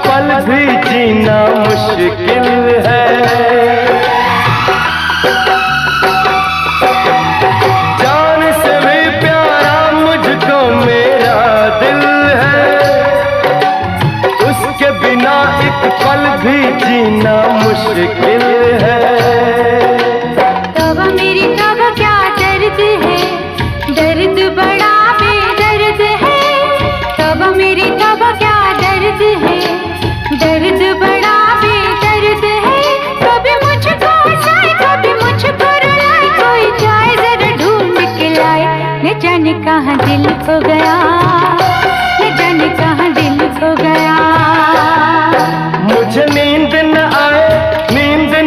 पल भी जीना मुश्किल है। जान से भी प्यारा मुझको मेरा दिल है, उसके बिना एक पल भी जीना मुश्किल है। तब मेरी तब क्या दर्द है, दर्द बड़ा बेदर्द है। तब मेरी तब क्या दर्द है, दर्द बड़ा बेदर्द है। कभी मुझको हंसाए कभी मुझको रुलाए, कोई जाए जरा ढूंढ के लाए, न जाने कहाँ दिल खो गया।